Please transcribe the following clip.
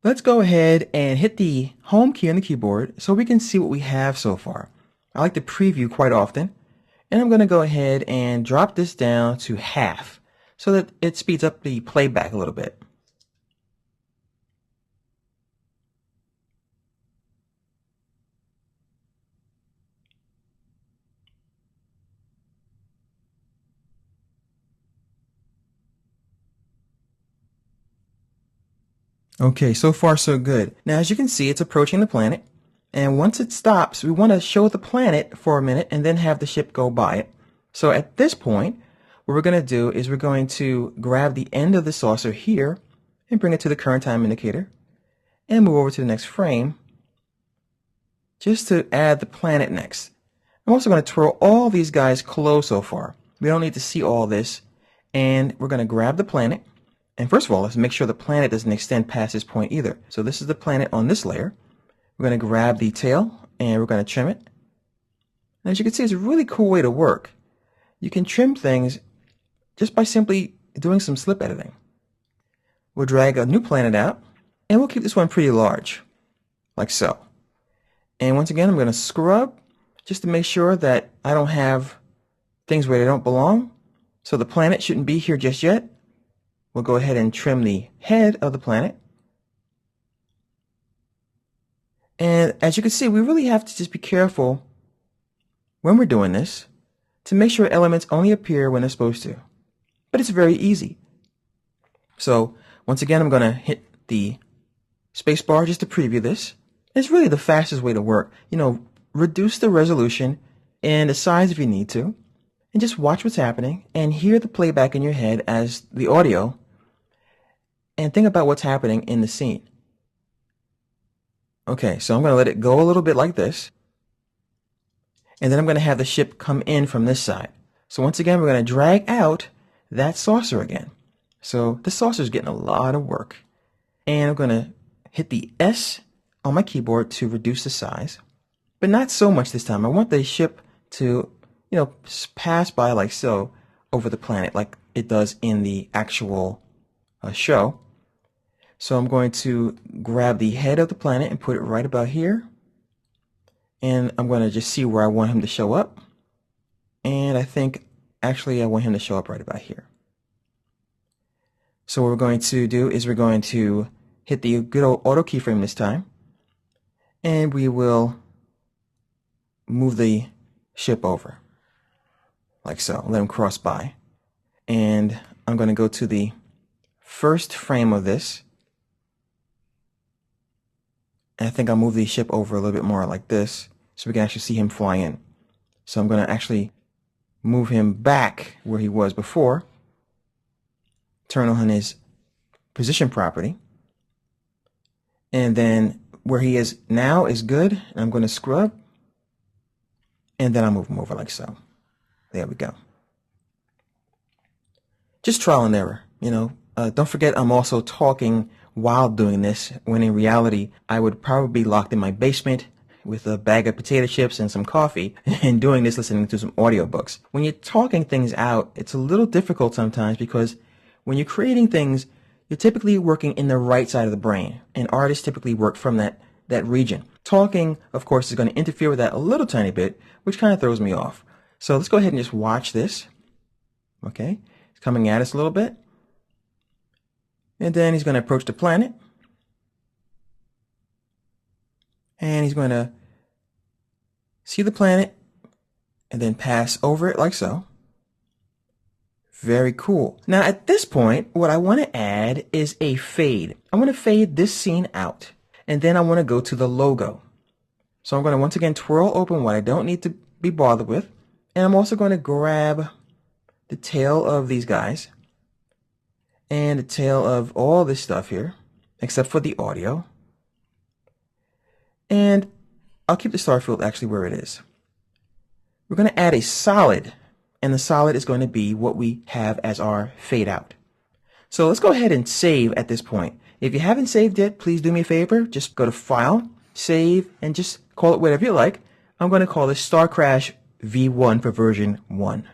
Let's go ahead and hit the home key on the keyboard so we can see what we have so far. I like to preview quite often, and I'm going to go ahead and drop this down to half so that it speeds up the playback a little bit. Okay, so far so good. Now as you can see, it's approaching the planet, and once it stops, we want to show the planet for a minute and then have the ship go by it. So at this point, what we're going to do is we're going to grab the end of the saucer here and bring it to the current time indicator and move over to the next frame just to add the planet next. I'm also going to twirl all these guys close so far. We don't need to see all this, and we're going to grab the planet. And first of all, let's make sure the planet doesn't extend past this point either. So this is the planet on this layer. We're going to grab the tail and we're going to trim it. And as you can see, it's a really cool way to work. You can trim things just by simply doing some slip editing. We'll drag a new planet out and we'll keep this one pretty large, like so. And once again, I'm going to scrub just to make sure that I don't have things where they don't belong. So the planet shouldn't be here just yet. We'll go ahead and trim the head of the planet. And as you can see, we really have to just be careful when we're doing this to make sure elements only appear when they're supposed to. But it's very easy. So once again, I'm going to hit the space bar just to preview this. It's really the fastest way to work. Reduce the resolution and the size if you need to, and just watch what's happening and hear the playback in your head as the audio, and think about what's happening in the scene. Okay, so I'm going to let it go a little bit like this, and then I'm going to have the ship come in from this side. So once again, we're going to drag out that saucer again. So the saucer is getting a lot of work, and I'm going to hit the S on my keyboard to reduce the size, but not so much this time. I want the ship to, pass by like so over the planet, like it does in the actual show. So I'm going to grab the head of the planet and put it right about here. And I'm going to just see where I want him to show up. And I think actually I want him to show up right about here. So what we're going to do is we're going to hit the good old auto keyframe this time. And we will move the ship over like so. Let him cross by. And I'm going to go to the first frame of this. And I think I'll move the ship over a little bit more like this so we can actually see him fly in. So I'm going to actually move him back where he was before. Turn on his position property. And then where he is now is good. I'm going to scrub. And then I'll move him over like so. There we go. Just trial and error, Don't forget I'm also talking while doing this, when in reality I would probably be locked in my basement with a bag of potato chips and some coffee and doing this listening to some audiobooks. When you're talking things out, it's a little difficult sometimes because when you're creating things, you're typically working in the right side of the brain, and artists typically work from that region. Talking, of course, is going to interfere with that a little tiny bit, which kind of throws me off. So let's go ahead and just watch this. Okay, it's coming at us a little bit. And then he's going to approach the planet. And he's going to see the planet and then pass over it like so. Very cool. Now at this point, what I want to add is a fade. I want to fade this scene out. And then I want to go to the logo. So I'm going to once again twirl open what I don't need to be bothered with. And I'm also going to grab the tail of these guys and the tail of all this stuff here, except for the audio. And I'll keep the star field actually where it is. We're going to add a solid, and the solid is going to be what we have as our fade out. So let's go ahead and save at this point. If you haven't saved yet, please do me a favor. Just go to File, Save, and just call it whatever you like. I'm going to call this Star Crash V1 for version 1.